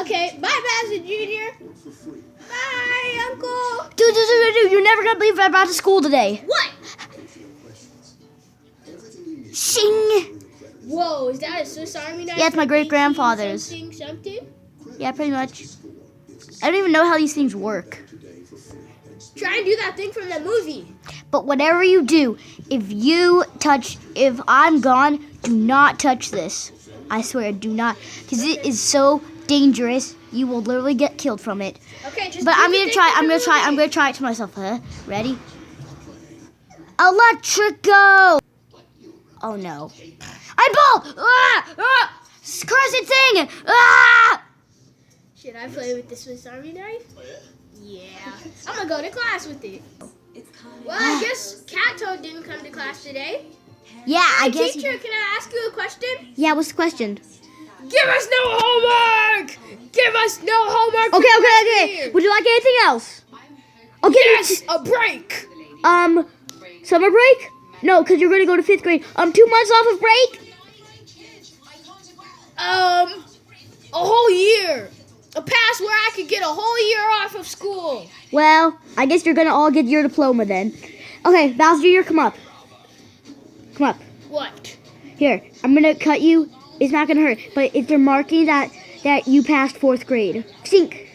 Okay, bye, Bowser Jr. Bye, Uncle. Dude, you're never gonna believe I'm about to school today. What? Shing! Whoa, is that a Swiss Army knife? Yeah, it's my great-grandfather's. Something? Yeah, pretty much. I don't even know how these things work. Try and do that thing from the movie. But whatever you do, if I'm gone, do not touch this. I swear, do not. Because it is so dangerous. You will literally get killed from it. Okay, just But do I'm the gonna thing try. from I'm the gonna try. I'm movie. gonna try it to myself. Huh? Ready? Electrico. Oh no! Eyeball! Ah! Ah! Cursed thing! Ah! Should I play with the Swiss Army knife? Yeah. I'm gonna go to class with it. Well, I guess Cat Toad didn't come to class today. Yeah, I guess. Teacher, can I ask you a question? Yeah, what's the question? Give us no homework! Give us no homework! for Okay, the rest of the okay. year. Would you like anything else? Okay. Yes, a break! Summer break? No, because you're gonna go to 5th grade. 2 months off of break? A whole year. A pass where I could get a whole year off of school. Well, I guess you're gonna all get your diploma then. Okay, Bowser Jr., come up. Come up. What? Here, I'm gonna cut you. It's not gonna hurt, but if they're marking that you passed 4th grade. Sink.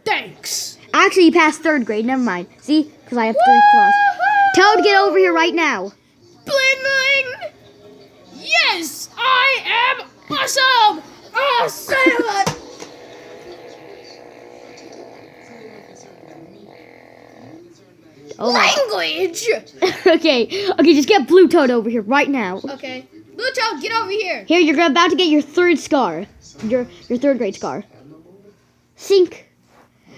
Thanks. Actually, you passed 3rd grade. Never mind. See? Because I have 3 plus. Toad, get over here right now. Bling bling! Yes, I am awesome! Awesome! Oh my. Language! Okay, just get Blue Toad over here right now. Okay. Blue Toad, get over here. Here, you're about to get your 3rd scar. Your 3rd grade scar. Sink.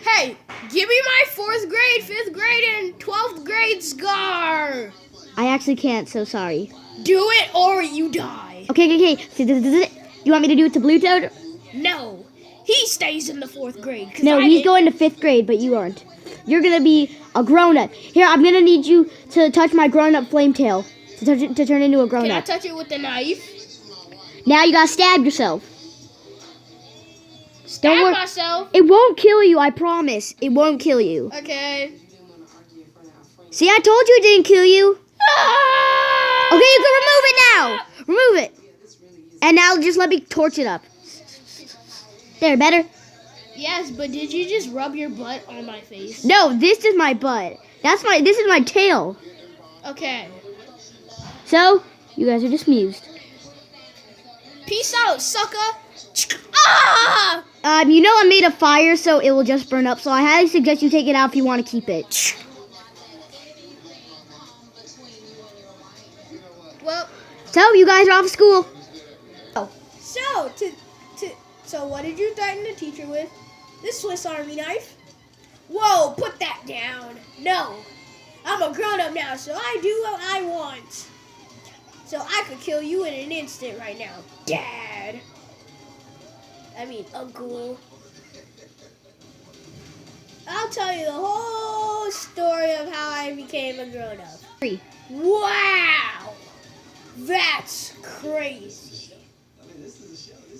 Hey, give me my 4th grade, 5th grade, and 12th grade scar. I actually can't, so sorry. Do it or you die. Okay. You want me to do it to Blue Toad? No, he stays in the 4th grade. No, he's going to 5th grade, but you aren't. You're gonna be a grown-up. Here, I'm gonna need you to touch my grown-up flame tail to turn into a Can I grown-up. touch it with the knife? Now you gotta stab yourself. Stab worry. myself. It won't kill you, I promise. It won't kill you. Okay. See, I told you it didn't kill you. Ah! Okay, you can remove it now. Remove it. And now just let me torch it up. There, better? Yes, but did you just rub your butt on my face? No, this is my butt. This is my tail. Okay. So, you guys are dismused. Peace out, sucker. Ah! You know I made a fire, so it will just burn up. So I highly suggest you take it out if you want to keep it. Well, So, you guys are off of school. So what did you threaten the teacher with? This Swiss Army knife? Whoa, put that down. No. I'm a grown-up now, so I do what I want. So I could kill you in an instant right now. Dad. I mean, Uncle. I'll tell you the whole story of how I became a grown-up. 3. Wow. That's crazy.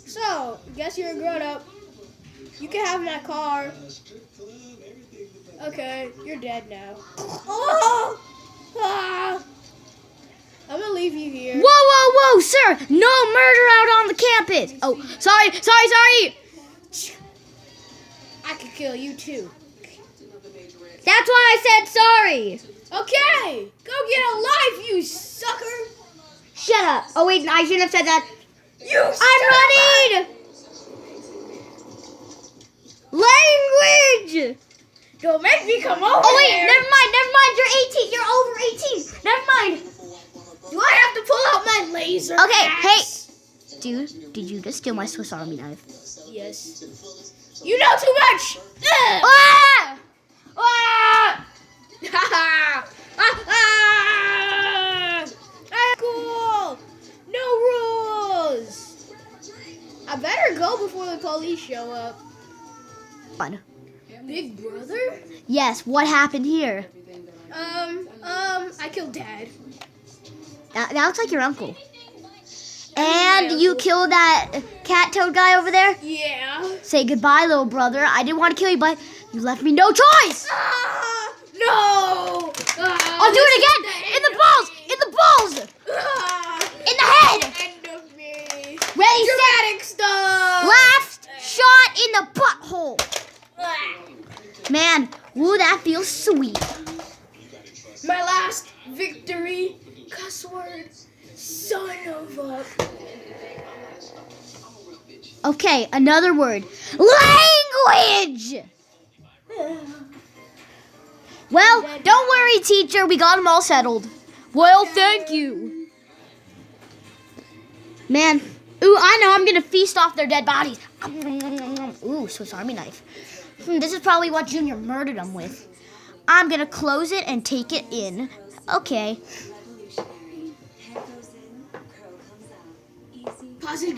So, guess you're a grown-up. You can have my car. Okay, you're dead now. Oh! Ah! I'm gonna leave you here. Whoa, sir! No murder out on the campus! Oh, sorry! I could kill you too. That's why I said sorry! Okay! Go get a life, you sucker! Shut up! Oh wait, I shouldn't have said that. You I'm running! Language! Don't make me come over Oh wait, there. never mind, you're 18, you're over 18, never mind. Do I have to pull out my laser Okay, axe? hey. Dude, did you just steal my Swiss Army knife? Yes. You know too much! Ugh. Ah! Ah! Cool! No rules! I better go before the police show up. Fun. Big brother? Yes, what happened here? I killed Dad. That looks like your uncle. my And you uncle. killed that cat toad guy over there? Yeah. Say goodbye, little brother. I didn't want to kill you, but you left me no choice. No! I'll do it again. In the balls. In the balls. In the head. End of me. Ready, Dramatic stuff. last shot in the butthole. Man, ooh, that feels sweet. My last victory. Cuss word. Son of a... Okay, another word. Language! Well, don't worry, teacher. We got them all settled. Well, thank you. Man, ooh, I know. I'm going to feast off their dead bodies. Ooh, Swiss Army knife. This is probably what Junior murdered them with. I'm going to close it and take it in. Okay. Pause it.